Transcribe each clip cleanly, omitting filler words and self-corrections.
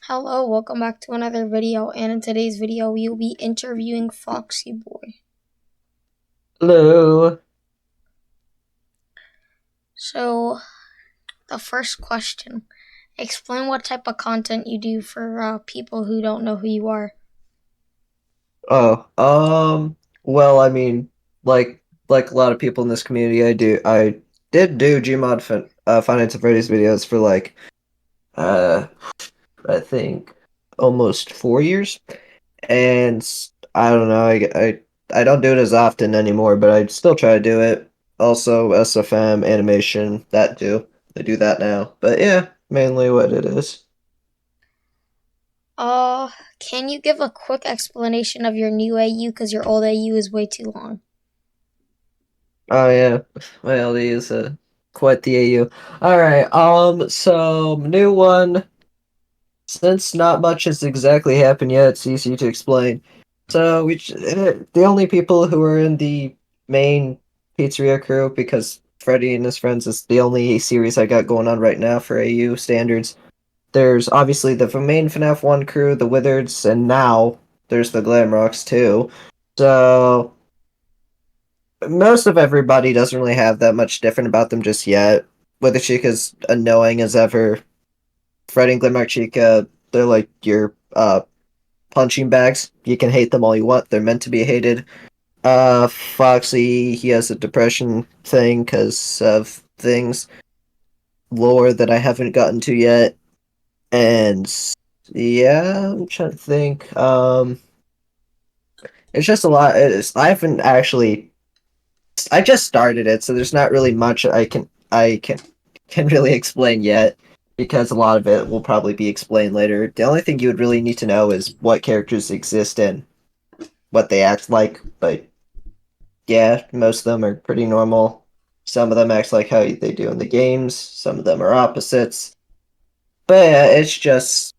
Hello, welcome back to another video, and in today's video we will be interviewing Foxyboy. Hello. So, the first question, explain what type of content you do for people who don't know who you are. Oh, well, I mean, like a lot of people in this community, I did do Gmod Finance and Freddy's videos for uh, I think almost 4 years, and I don't know, I don't do it as often anymore, but I still try to do it. Also, SFM animation, that too. I do that now, but yeah, mainly what it is. Can you give a quick explanation of your new AU because your old AU is way too long? Oh yeah, my LD is quite the AU. All right, so new one. Since not much has exactly happened yet, it's easy to explain. The only people who are in the main pizzeria crew, because Freddy and his friends is the only series I got going on right now for AU standards. There's obviously the main FNAF 1 crew, the Wizards, and now there's the Glamrocks too. So most of everybody doesn't really have that much different about them just yet. Whether Chica's annoying as ever, Freddy and Glimrock Chica, they're like your punching bags. You can hate them all you want. They're meant to be hated. Foxy, he has a depression thing because of things lore that I haven't gotten to yet. And yeah, I'm trying to think. It's just a lot. I haven't actually. I just started it, so there's not really much I can really explain yet because a lot of it will probably be explained later. The only thing you would really need to know is what characters exist and what they act like. But yeah, most of them are pretty normal. Some of them act like how they do in the games. Some of them are opposites. But yeah, it's just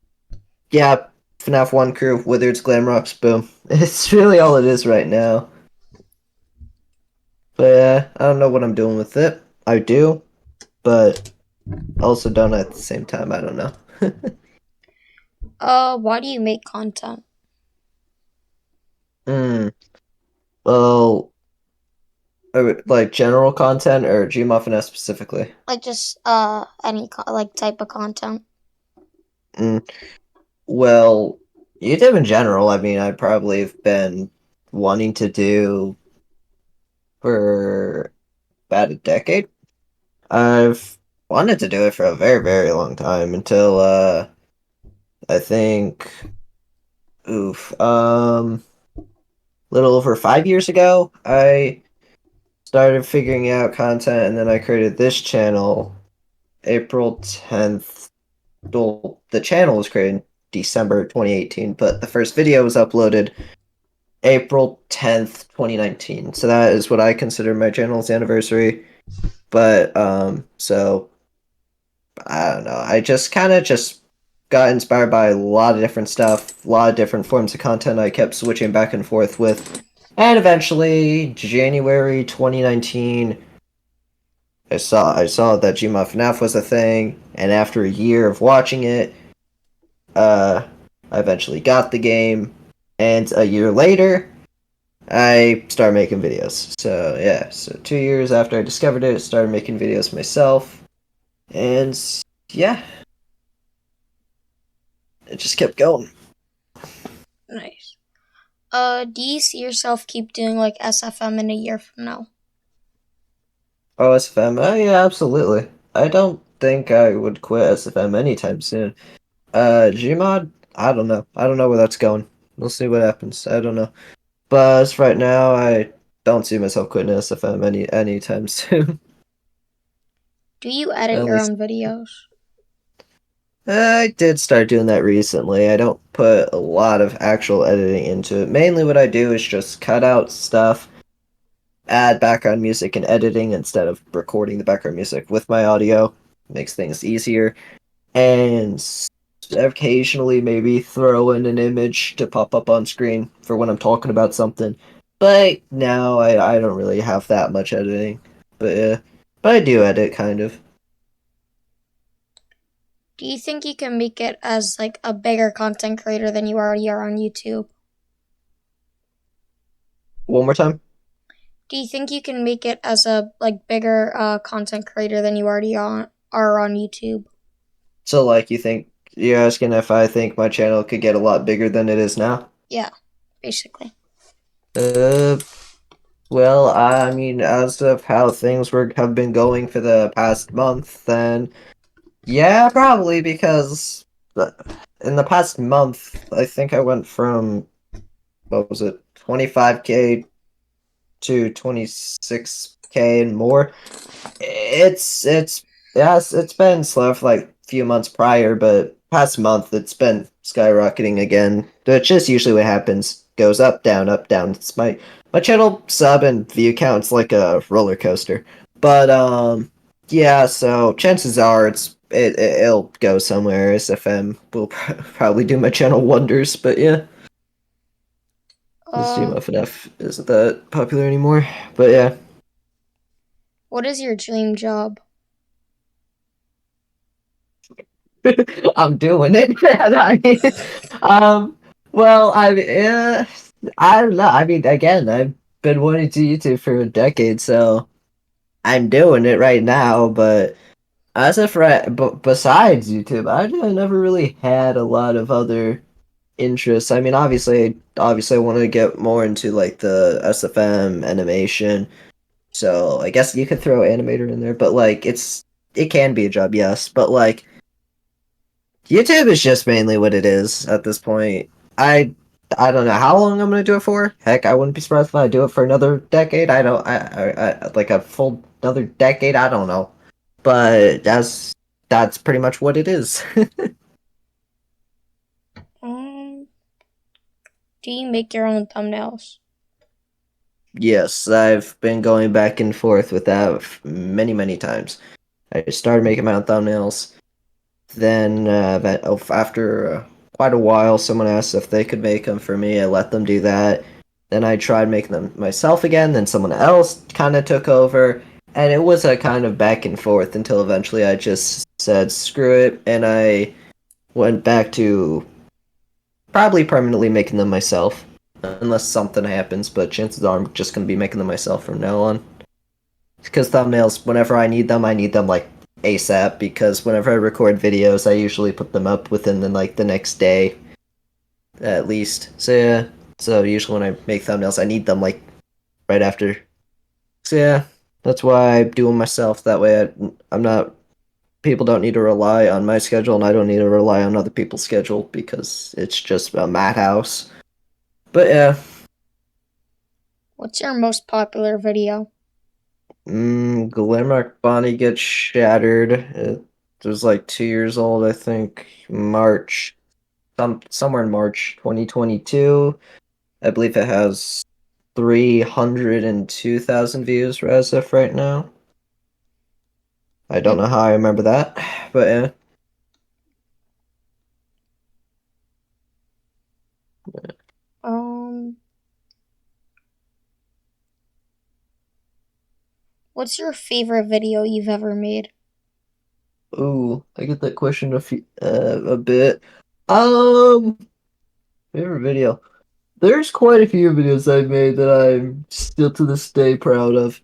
yeah, FNAF One crew, Wizards, Glamrocks, boom. It's really all it is right now. But yeah, I don't know what I'm doing with it. I do, but also don't at the same time. I don't know. Why do you make content? Hmm. Well, like general content or Gmuffin specifically? Like just any like type of content? Mm. Well, YouTube in general, I mean, I'd probably have been wanting to do for about a decade. I've wanted to do it for a very, very long time until I think oof, little over 5 years ago, I started figuring out content and then I created this channel April 10th. Well, the channel was created in December 2018, but the first video was uploaded April 10th, 2019. So that is what I consider my channel's anniversary. But so I don't know. I just kind of just got inspired by a lot of different stuff, a lot of different forms of content I kept switching back and forth with. And eventually, January 2019, I saw that Gma FNAF was a thing, and after a year of watching it, uh, I eventually got the game, and a year later, I started making videos. So yeah, so 2 years after I discovered it, I started making videos myself, and yeah, it just kept going. Nice. Do you see yourself keep doing like SFM in a year from now? Oh, SFM, yeah, absolutely. I don't think I would quit SFM anytime soon. Gmod, I don't know. I don't know where that's going. We'll see what happens. I don't know. But as for right now, I don't see myself quitting SFM anytime soon. Do you edit At your least own videos? I did start doing that recently. I don't put a lot of actual editing into it. Mainly what I do is just cut out stuff, add background music and editing instead of recording the background music with my audio. Makes things easier. And occasionally maybe throw in an image to pop up on screen for when I'm talking about something. But now I don't really have that much editing. But I do edit kind of. Do you think you can make it as like a bigger content creator than you already are on YouTube? One more time. Do you think you can make it as a like bigger content creator than you already are on YouTube? So, like, you think you're asking if I think my channel could get a lot bigger than it is now? Yeah, basically. Uh, well, I mean, as of how things were have been going for the past month, then yeah, probably because in the past month, I think I went from what was it, 25K to 26K and more. It's yes, it's been slow for like a few months prior, but past month it's been skyrocketing again. That's just usually what happens. Goes up, down, up, down. It's my channel sub and view count's like a roller coaster. But yeah, so chances are it'll go somewhere. SFM will probably do my channel wonders, but yeah. This Uh, GMFNF isn't that popular anymore. But yeah. what is your dream job? I'm doing it. I mean, um, well, I don't know. I mean, again, I've been wanting to YouTube for a decade, so I'm doing it right now. But as if besides YouTube, I never really had a lot of other interests. I mean, obviously, I want to get more into like the SFM animation. So I guess you could throw animator in there, but like it can be a job, yes. But like YouTube is just mainly what it is at this point. I I don't know how long I'm gonna do it for. Heck, I wouldn't be surprised if I do it for another decade. I don't I like a full another decade. I don't know, but that's pretty much what it is. Um, do you make your own thumbnails? Yes, I've been going back and forth with that many times. I started making my own thumbnails. Then after quite a while, someone asked if they could make them for me. I let them do that. Then I tried making them myself again. Then someone else kind of took over, and it was a kind of back and forth until eventually I just said screw it, and I went back to probably permanently making them myself, unless something happens. But chances are I'm just gonna be making them myself from now on. Because thumbnails, whenever I need them like ASAP. Because whenever I record videos, I usually put them up within the next day at least. So yeah, so usually when I make thumbnails, I need them like right after. So yeah, that's why I do them myself. That way, I'm not. People don't need to rely on my schedule, and I don't need to rely on other people's schedule because it's just a madhouse. But yeah, What's your most popular video? Glimmer Bonnie gets shattered. It was like 2 years old, I think. March, somewhere in March 2022. I believe it has 302,000 views as of right now. I don't Mm, know how I remember that, but yeah. Um, what's your favorite video you've ever made? Ooh, I get that question a bit. Um, favorite video. There's quite a few videos I've made that I'm still to this day proud of.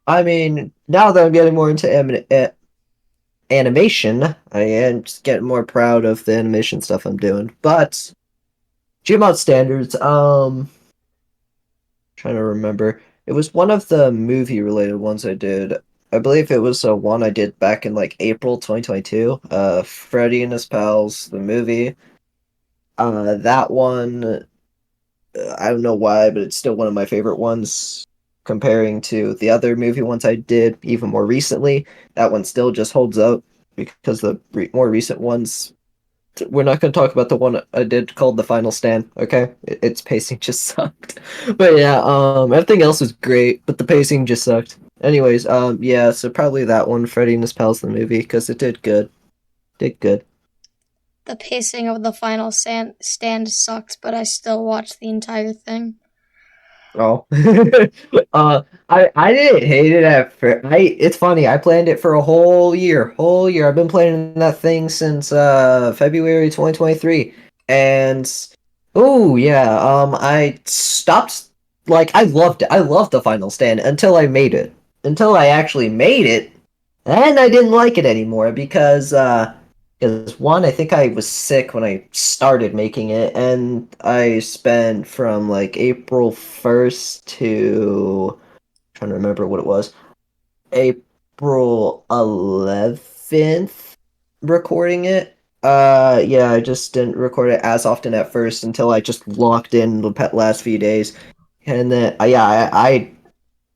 I mean, now that I'm getting more into animation, I am just getting more proud of the animation stuff I'm doing. But Gmod standards, trying to remember. It was one of the movie related ones I did. I believe it was one I did back in like April 2022. Freddy and His Pals, the movie. That one, I don't know why, but it's still one of my favorite ones comparing to the other movie ones I did even more recently. That one still just holds up because the more recent ones, we're not going to talk about the one I did called The Final Stand, okay? Its pacing just sucked. But yeah, everything else was great, but the pacing just sucked. Anyways, yeah, so probably that one, Freddy and His Pals, the movie, because it did good. Did good. The pacing of the final stand sucks, but I still watched the entire thing. Oh, I didn't hate it at first. It's funny. I planned it for a whole year. I've been playing that thing since February 2023, and oh yeah, I stopped. Like I loved it. I loved the final stand until I made it. Until I actually made it, and I didn't like it anymore because one, I think I was sick when I started making it, and I spent from like April 1st to trying to remember what it was. April 11th recording it. Yeah, I just didn't record it as often at first until I just locked in the last few days. And then yeah, I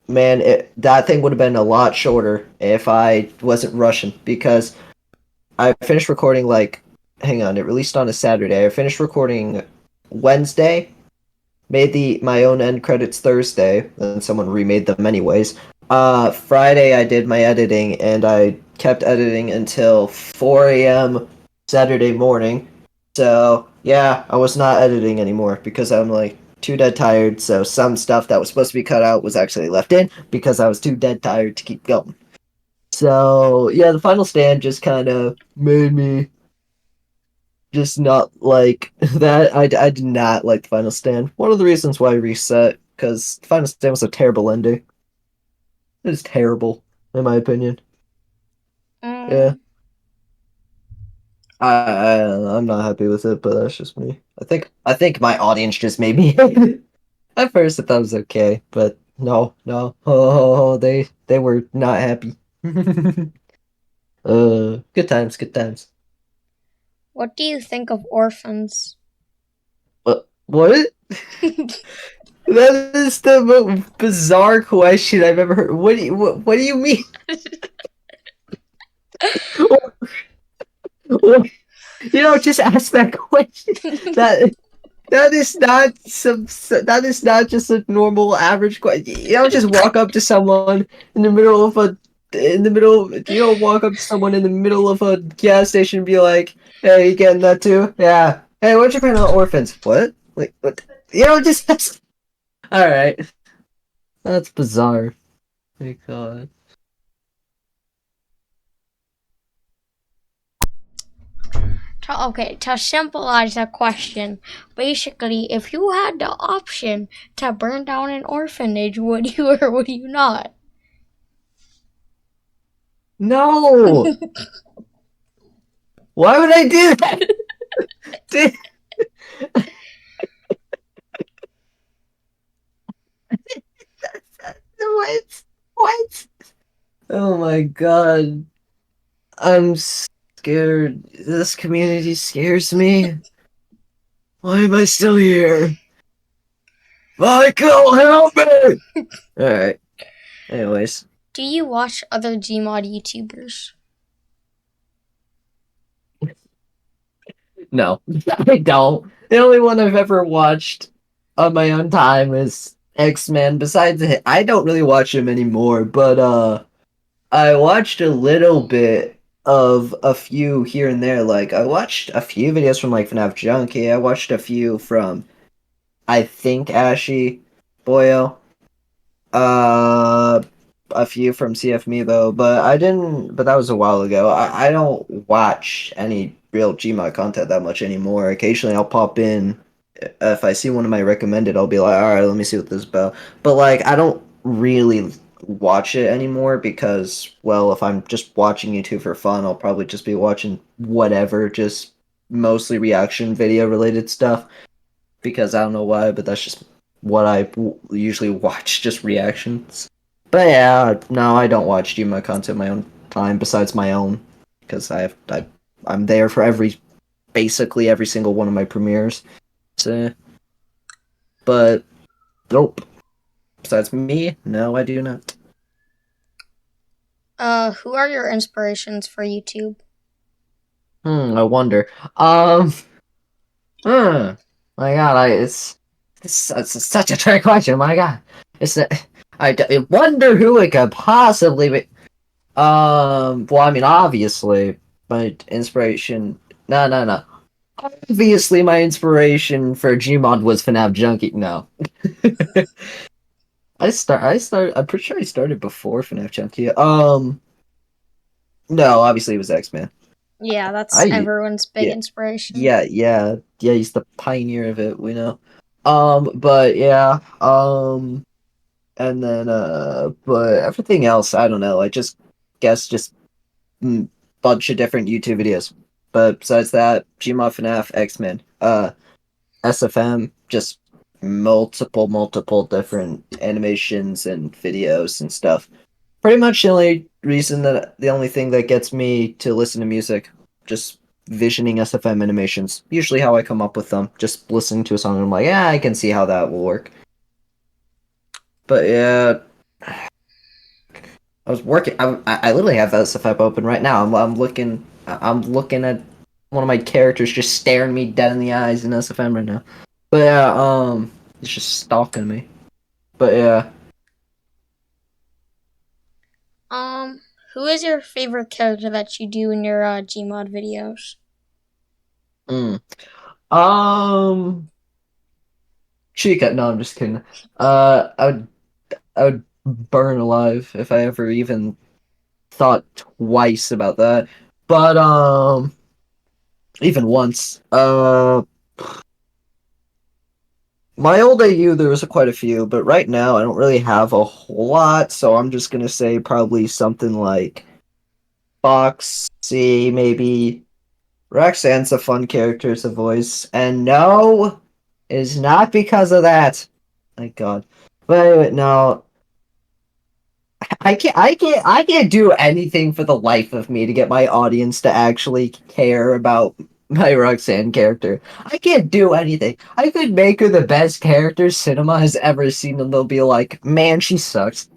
man, that thing would have been a lot shorter if I wasn't rushing because I finished recording like hang on, it released on a Saturday. I finished recording Wednesday, made the my own end credits Thursday, and someone remade them anyways. Friday I did my editing and I kept editing until 4 a.m. Saturday morning. So yeah, I was not editing anymore because I'm like too dead tired. So some stuff that was supposed to be cut out was actually left in because I was too dead tired to keep going. So yeah, the final stand just kind of made me just not like that. I did not like the final stand. One of the reasons why I reset because final stand was a terrible ending. It was terrible in my opinion. Yeah, Mm, I'm not happy with it, but that's just me. I think my audience just made me hate it. At first, I thought it was okay, but no, no, oh, they were not happy. Good times, good times. what do you think of orphans? What? That is the most bizarre question I've ever heard. What do you mean? Just ask that question. That that is not that is not just a normal average question. You don't just walk up to someone in the middle of a in the middle. You don't walk up to someone in the middle of a gas station and be like, "Hey, you getting that too?" Yeah. Hey, what's your opinion on orphans? What? Like what? Just all right. That's bizarre. My God. To symbolize the question, basically, if you had the option to burn down an orphanage, would you or would you not? No. Why would I do that? Dude, what? What? Oh my God. I'm scared. This community scares me. Why am I still here? Michael, help me! Alright. Anyways. Do you watch other Gmod YouTubers? No. I don't. The only one I've ever watched on my own time is X-Men. Besides him, I don't really watch him anymore, but I watched a little bit of a few here and there. Like I watched a few videos from like FNAF Junkie. I watched a few from I think Ashy Boyo. Uh, a few from CF Meebo, but I didn't. But that was a while ago. I don't watch any real Gmod content that much anymore. Occasionally, I'll pop in if I see one of my recommended. I'll be like, all right, let me see what this is about. But like, I don't really watch it anymore because, well, if I'm just watching YouTube for fun, I'll probably just be watching whatever, just mostly reaction video related stuff because I don't know why, but that's just what I usually watch, just reactions. But yeah, no, I don't watch Gmail content my own time besides my own because I'm there for basically every single one of my premieres. So, but nope. Besides me, no, I do not. Who are your inspirations for YouTube? I wonder. Um, hmm. My God, it's such a trick question. My God, it's I wonder who it could possibly be. Well, I mean, obviously, my inspiration. No, no, no. Obviously, my inspiration for Gmod was FNAF Junkie. No, I'm pretty sure I started before FNAF Junkie. No, obviously it was X-Men. Yeah, that's I everyone's big Yeah, inspiration. yeah. He's the pioneer of it. We know. But yeah. And then but everything else, I don't know. I just guess just bunch of different YouTube videos. But besides that, Gmod, FNAF, X-Men, SFM, just multiple different animations and videos and stuff. Pretty much the only thing that gets me to listen to music, just visioning SFM animations. Usually how I come up with them. Just listening to a song and I'm like, yeah, I can see how that will work. But yeah, I was working. I literally have SFM open right now. I'm looking at one of my characters just staring me dead in the eyes in SFM right now. But yeah, it's just stalking me. But yeah, Um, who is your favorite character that you do in your Gmod videos? mm. um, Chica. No, I'm just kidding. I would burn alive if I ever even thought twice about that. But even once. My old AU, there was quite a few, but right now I don't really have a whole lot, so I'm just gonna say probably something like Foxy, maybe. Roxanne's a fun character as a voice, and no, it is not because of that. Thank God. But anyway, no, I can't do anything for the life of me to get my audience to actually care about my Roxanne character. I can't do anything. I could make her the best character cinema has ever seen, and they'll be like, "Man, she sucks,"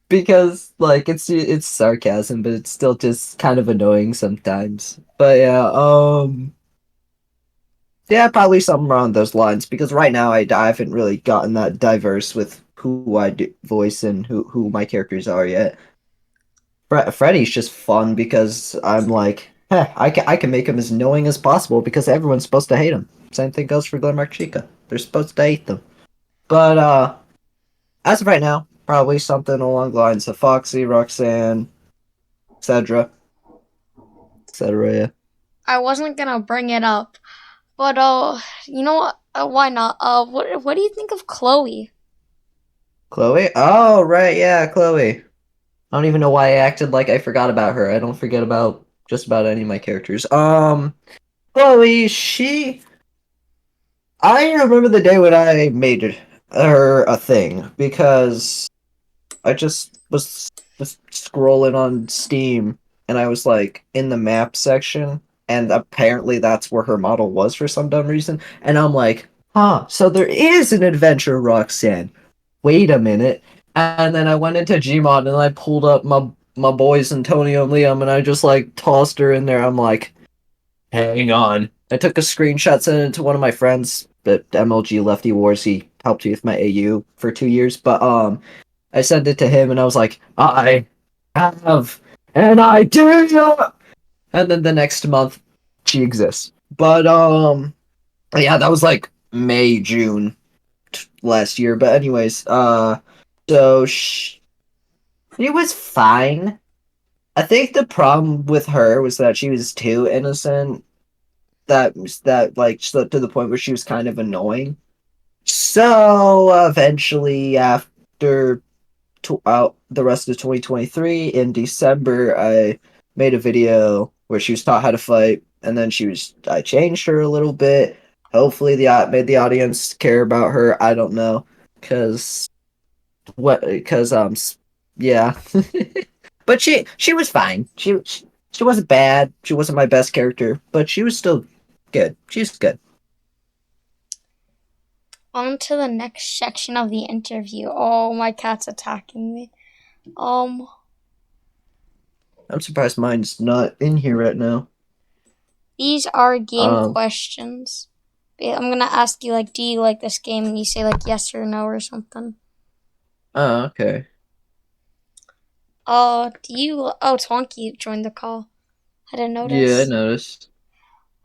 because like it's sarcasm, but it's still just kind of annoying sometimes. But yeah, yeah, probably something around those lines. Because right now I haven't really gotten that diverse with who I do voice and who my characters are yet. Freddy's just fun because I'm like, I can make him as annoying as possible because everyone's supposed to hate him. Same thing goes for Glenmark Chica. They're supposed to hate them. But as of right now, probably something along the lines of Foxy, Roxanne, etc., etc. Yeah. I wasn't gonna bring it up, but you know what? Why not? What do you think of Chloe? Chloe? Oh, right, yeah, Chloe. I don't even know why I acted like I forgot about her. I don't forget about just about any of my characters. Chloe, I remember the day when I made her a thing because I just was scrolling on Steam and I was like in the map section and apparently that's where her model was for some dumb reason and I'm like, huh, so there is an adventure Roxanne. Wait a minute. And then I went into Gmod and I pulled up my boys Antonio and Liam and I just like tossed her in there. I'm like, hang on. I took a screenshot, sent it to one of my friends, that MLG Lefty Wars. He helped me with my AU for 2 years, but I sent it to him and I was like, I have an idea. And then the next month, she exists. But yeah, that was like May, June last year. But anyways, so she was fine. I think the problem with her was that she was too innocent. That like slipped to the point where she was kind of annoying. So eventually, after out the rest of 2023 in December, I made a video where she was taught how to fight, and then I changed her a little bit. Hopefully, the made the audience care about her. I don't know, cause cause yeah, but she was fine. She wasn't bad. She wasn't my best character, but she was still good. She's good. On to the next section of the interview. Oh, my cat's attacking me. Um, I'm surprised mine's not in here right now. these are game Um. questions. I'm gonna ask you like, do you like this game? And you say like yes or no or something. Oh, okay. Do you? Oh, Twonky joined the call. I didn't Yeah, I notice. noticed.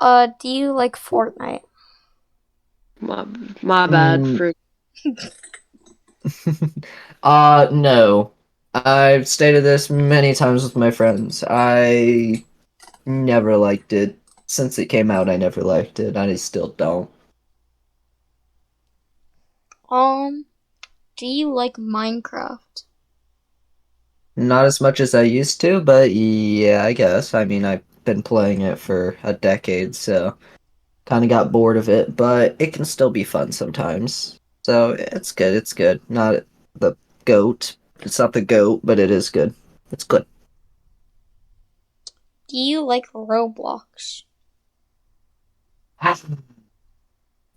Do you like Fortnite? My, my bad Mm, for no. I've stated this many times with my friends. I never liked it. Since it came out, I never liked it. I still don't. Um, do you like Minecraft? Not as much as I used to, but yeah, I guess. I mean, I've been playing it for a decade, so kind of got bored of it, but it can still be fun sometimes. So it's good. It's good. Not the goat. It's not the goat, but it is good. It's good. Do you like Roblox?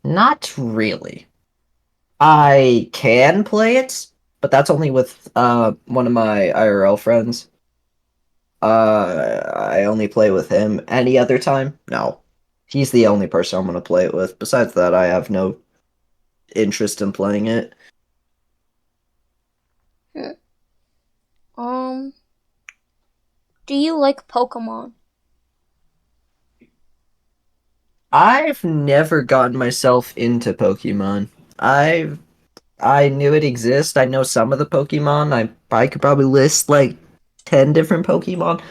Not really. I can play it, but that's only with one of my IRL friends. I only play with him. Any other time? No. He's the only person I'm gonna play it with. Besides that, I have no interest in playing it. Hmm. Um, do you like Pokemon? I've never gotten myself into Pokemon. I knew it exists. I know some of the Pokemon. I could probably list like 10 different Pokemon,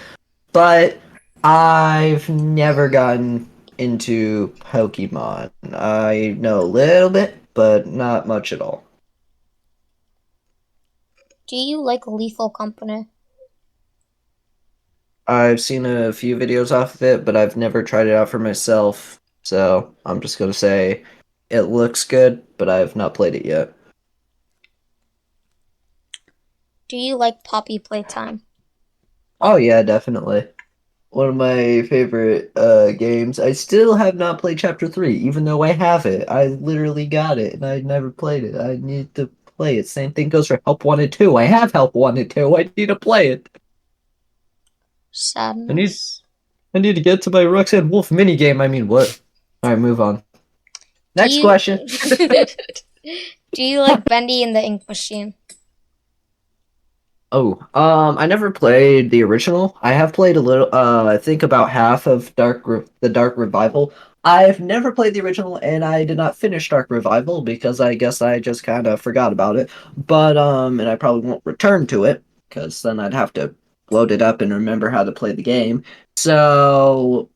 but I've never gotten into Pokemon. I know a little bit, but not much at all. Do you like Lethal Company? I've seen a few videos off of it, but I've never tried it out for myself. So I'm just gonna say it looks good, but I've not played it yet. Do you like Poppy Playtime? Oh yeah, definitely. One of my favorite games. I still have not played Chapter 3, even though I have it. I literally got it and I never played it. I need to play it. Same thing goes for Help Wanted 2. I have Help Wanted 2. I need to play it. I need Sadness. I need to get to my Roxanne Wolf minigame. I mean what? Alright, move on. Do Next you question. do you like Bendy and the Ink Machine? Oh, I never played the original. I have played a little, I think about half of the Dark Revival. I've never played the original, and I did not finish Dark Revival because I guess I just kind of forgot about it. But, and I probably won't return to it because then I'd have to load it up and remember how to play the game. So,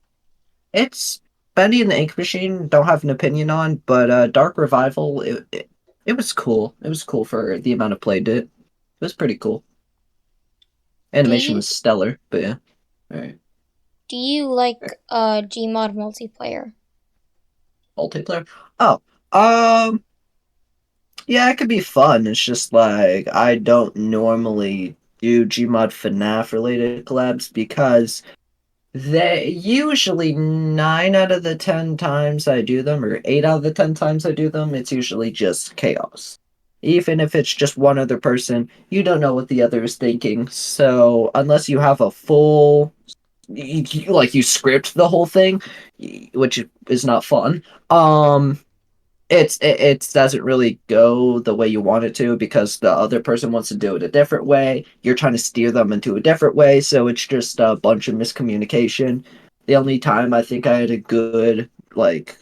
it's Bendy and the Ink Machine, don't have an opinion on, but, Dark Revival, it was cool. It was cool for the amount of play it did. It was pretty cool. Do Animation you was stellar, but yeah. Alright. do you like Gmod multiplayer? Multiplayer? Oh. Um yeah, it could be fun. It's just like I don't normally do Gmod FNAF related collabs because they usually 9 out of the 10 times I do them, or 8 out of the 10 times I do them, it's usually just chaos. Even if it's just one other person, you don't know what the other is thinking. So unless you have a full like you script the whole thing, which is not fun. It doesn't really go the way you want it to because the other person wants to do it a different way. You're trying to steer them into a different way, so it's just a bunch of miscommunication. The only time I think I had a good like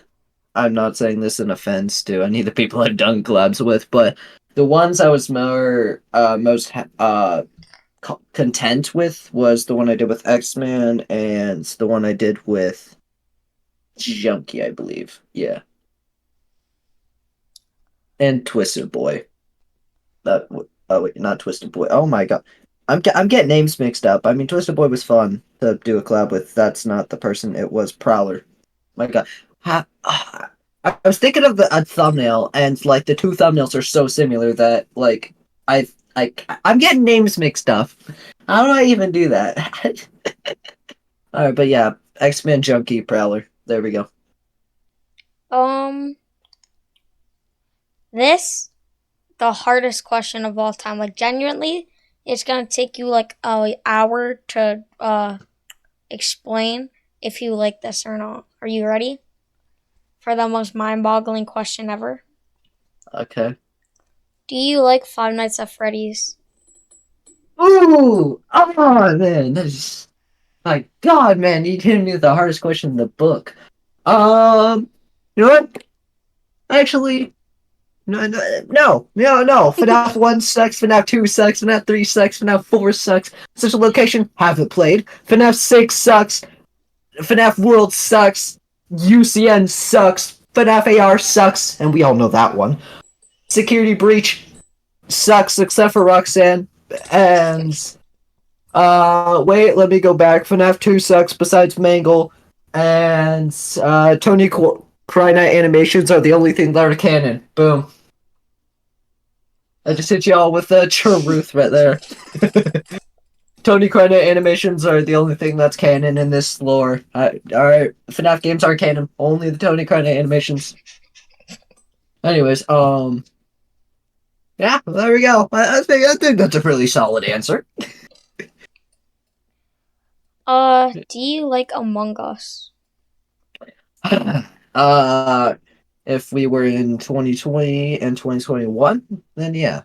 I'm not saying this in offense to any of the people I've done collabs with, but the ones I was most content with was the one I did with X-Man and the one I did with Junkie, I believe. Yeah, and Twisted Boy. That oh wait, not Twisted Boy. Oh my god, I'm getting names mixed up. I mean, Twisted Boy was fun to do a collab with. That's not the person. It was Prowler. My god, I was thinking of the a thumbnail, and like the two thumbnails are so similar that like I'm getting names mixed up. How do I even do that? All right, but yeah, X-Men Junkie Prowler. There we go. Um, this the hardest question of all time. Like genuinely, it's gonna take you like an hour to explain if you like this or not. Are you ready for the most mind-boggling question ever? Okay. Do you like Five Nights at Freddy's? Ooh! Oh man, that is my God, man! You gave me the hardest question in the book. You know what? Actually, no. FNAF 1 sucks, FNAF 2 sucks, FNAF 3 sucks, FNAF 4 sucks. Social Location, haven't played. FNAF 6 sucks. FNAF World sucks. UCN sucks. FNAF AR sucks, and we all know that one. Security Breach sucks, except for Roxanne. And wait, let me go back. FNAF 2 sucks besides Mangle. And Cry Night animations are the only thing that are canon. Boom. I just hit y'all with the truth right there. Tony Cry Night animations are the only thing that's canon in this lore. Alright, FNAF games aren't canon. Only the Tony Cry Night animations. Anyways, yeah, there we go. I think that's a really solid answer. Do you like Among Us? If we were in 2020 and 2021, then yeah.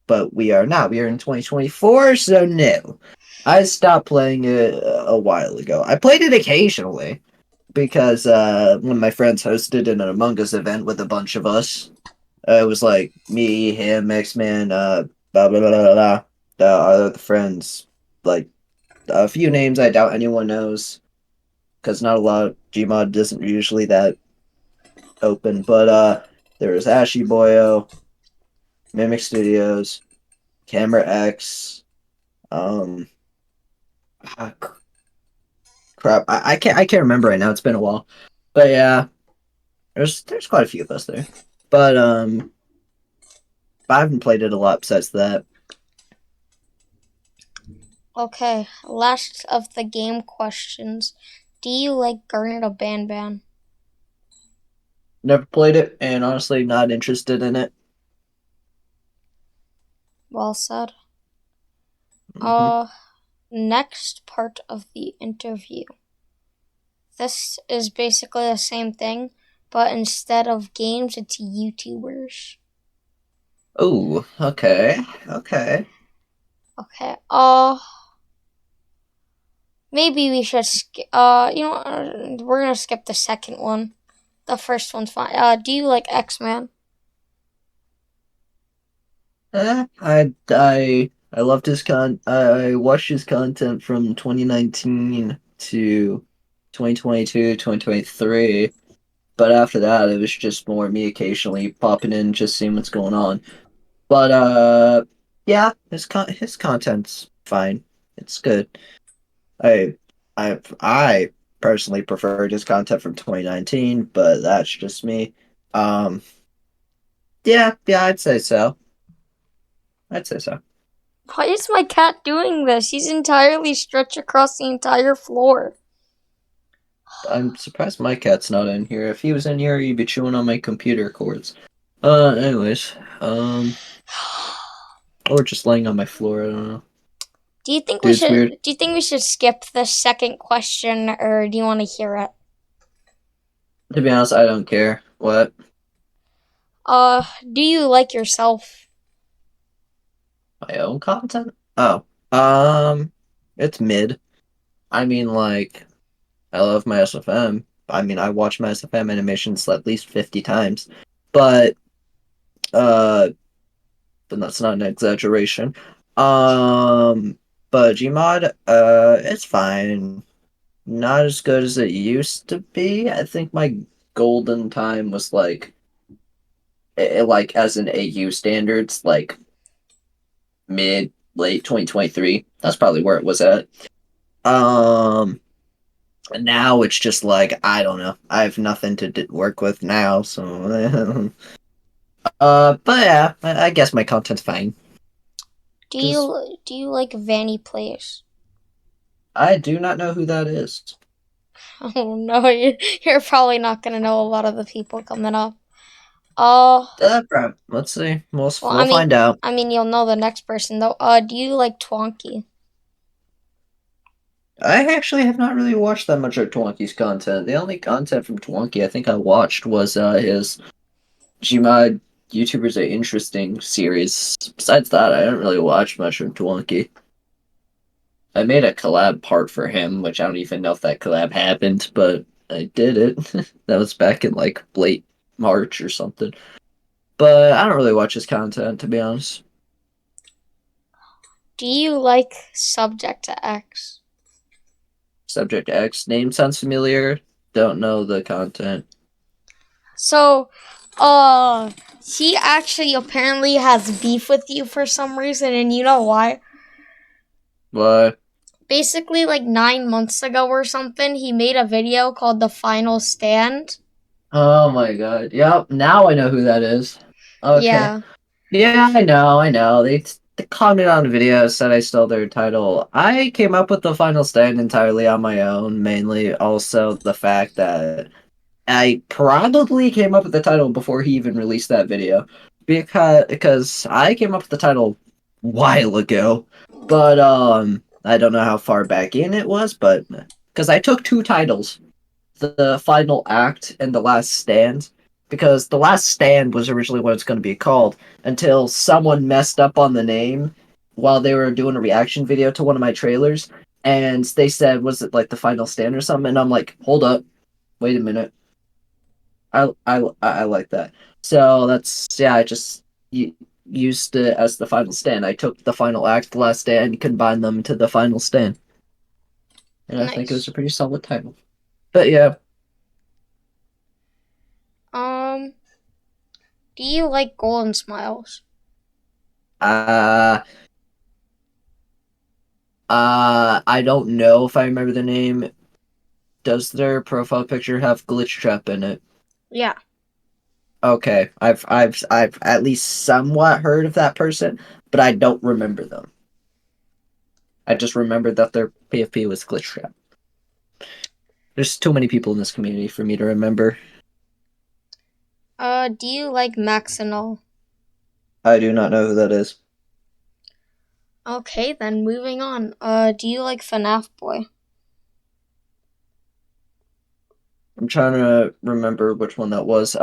But we are not. We are in 2024, so no. I stopped playing it a while ago. I played it occasionally because one of my friends hosted an Among Us event with a bunch of us. It was like me, him, X-Man, blah blah blah blah blah. The other friends, like a few names I doubt anyone knows because not a lot. Gmod isn't usually that open, but there was Ashy Boyo, Mimic Studios, Camera X, um, ah, crap, I can't remember right now. It's been a while, but yeah, there's quite a few of us there, but I haven't played it a lot besides that. Okay, last of the game questions. Do you like Garnet or Ban? Never played it, and honestly, not interested in it. Well said. Hmm. Next part of the interview. This is basically the same thing, but instead of games, it's YouTubers. Oh, okay. Okay. Maybe we should. We're gonna skip the second one. The first one's fine. Do you like X-Men? I loved his I watched his content from 2019 to 2022, 2023. But after that, it was just more me occasionally popping in, just seeing what's going on. But yeah, his content's fine. It's good. I I personally preferred his content from 2019, but that's just me. Um, yeah, I'd say so. I'd say so. Why is my cat doing this? He's entirely stretched across the entire floor. I'm surprised my cat's not in here. If he was in here, he'd be chewing on my computer cords. Anyways, or just laying on my floor. I don't know. Do you think we Dude's should? weird. Do you think we should skip the second question, or do you want to hear it? To be honest, I don't care. What? Do you like yourself? My own content? Oh, it's mid. I mean, like, I love my SFM. I mean, I watch my SFM animations at least 50 times. But, uh, but that's not an exaggeration. Um, but Gmod, it's fine. Not as good as it used to be. I think my golden time was like as in AU standards, like mid late 2023. That's probably where it was at. Um, now it's just like I don't know. I have nothing to work with now, so but yeah, I guess my content's fine. Just Do you like Vanny Plays? I do not know who that is. Oh no, you're probably not gonna know a lot of the people coming up. Uh, Let's see. We'll well, we'll find out. you'll know the next person though. Do you like Twonky? I actually have not really watched that much of Twonky's content. The only content from Twonky I think I watched was his Gmod YouTubers Are Interesting series. Besides that, I didn't really watch much from Twonky. I made a collab part for him, which I don't even know if that collab happened, but I did it. That was back in like late March or something. But I don't really watch his content, to be honest. Do you like Subject to X? Subject X name sounds familiar. Don't know the content. So, uh, he actually apparently has beef with you for some reason, and you know why? But Basically, like 9 months ago or something, he made a video called The Final Stand. oh my god. Yep, now I know who that is. Okay. Yeah, Yeah, I know. They commented on the video, said I stole their title. I came up with the final stand entirely on my own, mainly also the fact that I probably came up with the title before he even released that video. Because I came up with the title a while ago. But I don't know how far back in it was, but because I took two titles, the final act and the last stand, because the last stand was originally what it's going to be called until someone messed up on the name while they were doing a reaction video to one of my trailers, and they said, was it like the final stand or something? And I'm like, hold up, wait a minute, I like that. So that's, yeah, I just used it as the final stand. I took the final act, the last stand, combined them to the final stand, and I think it was nice. a pretty solid title. But yeah. Um, do you like Golden Smiles? uh I don't know if I remember the name. Does their profile picture have Glitch Trap in it? Yeah. Okay, I've at least somewhat heard of that person, but I don't remember them. I just remember that their PFP was Glitch Trap. There's too many people in this community for me to remember. Do you like Maxinol? I do not know who that is. Okay, then moving on. Do you like FNAF Boy? I'm trying to remember which one that was.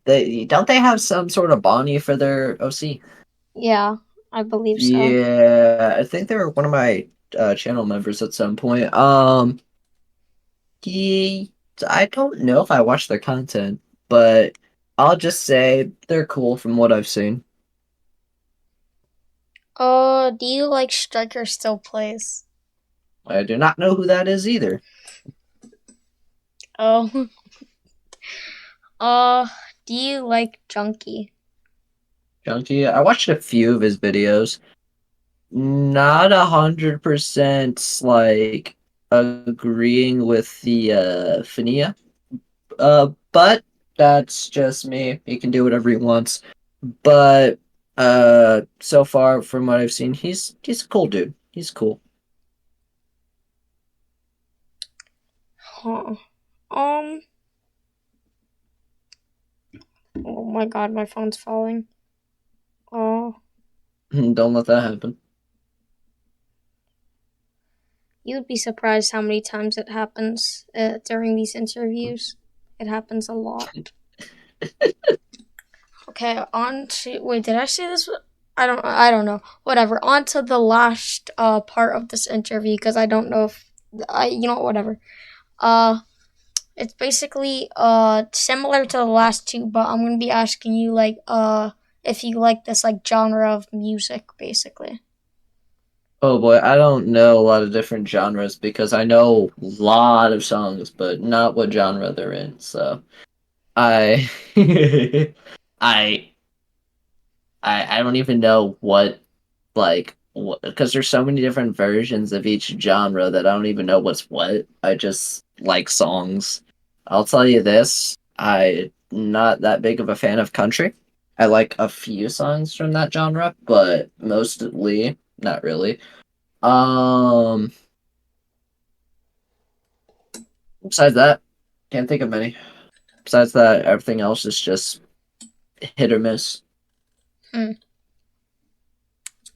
They have some sort of Bonnie for their OC. Yeah, I believe so. Yeah, I think they were one of my channel members at some point. He, I don't know if I watch their content, but I'll just say they're cool from what I've seen. Do you like Striker Still Plays? I do not know who that is either. Oh, uh, do you like Junkie? Junkie, I watched a few of his videos. Not 100% like agreeing with the Fania. But that's just me. He can do whatever he wants. But so far from what I've seen, he's a cool dude. He's cool. Huh. Um, oh my god, my phone's falling. Oh, Don't let that happen. you'd be surprised how many times it happens during these interviews. It happens a lot. Okay, on to wait. Did I say this? I don't know. Whatever. On to the last part of this interview because I don't know if I. You know, whatever. Uh, it's basically similar to the last two, but I'm gonna be asking you like if you like this like genre of music, basically. Oh boy, I don't know a lot of different genres because I know a lot of songs, but not what genre they're in. So I I I don't even know what like because there's so many different versions of each genre that I don't even know what's what. I just like songs. I'll tell you this, I'm not that big of a fan of country. I like a few songs from that genre, but mostly not really. Um, besides that, can't think of many. Besides that, everything else is just hit or miss. Hmm.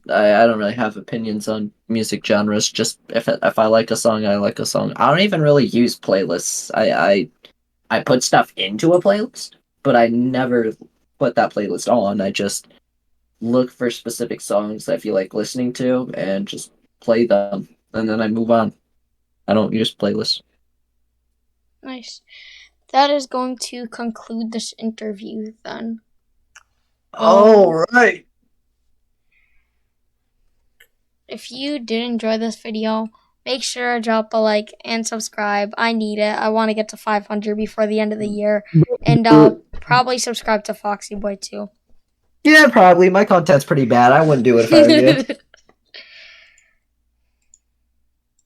I don't really have opinions on music genres. Just if I like a song, I like a song. I don't even really use playlists. I put stuff into a playlist, but I never put that playlist on. I just look for specific songs I feel like listening to and just play them, and then I move on. I don't use playlists. Nice. That is going to conclude this interview then. All right. If you did enjoy this video, make sure to drop a like and subscribe. I need it. I want to get to 500 before the end of the year. And probably subscribe to Foxyboy too. Yeah, probably. My content's pretty bad. I wouldn't do it if I were you.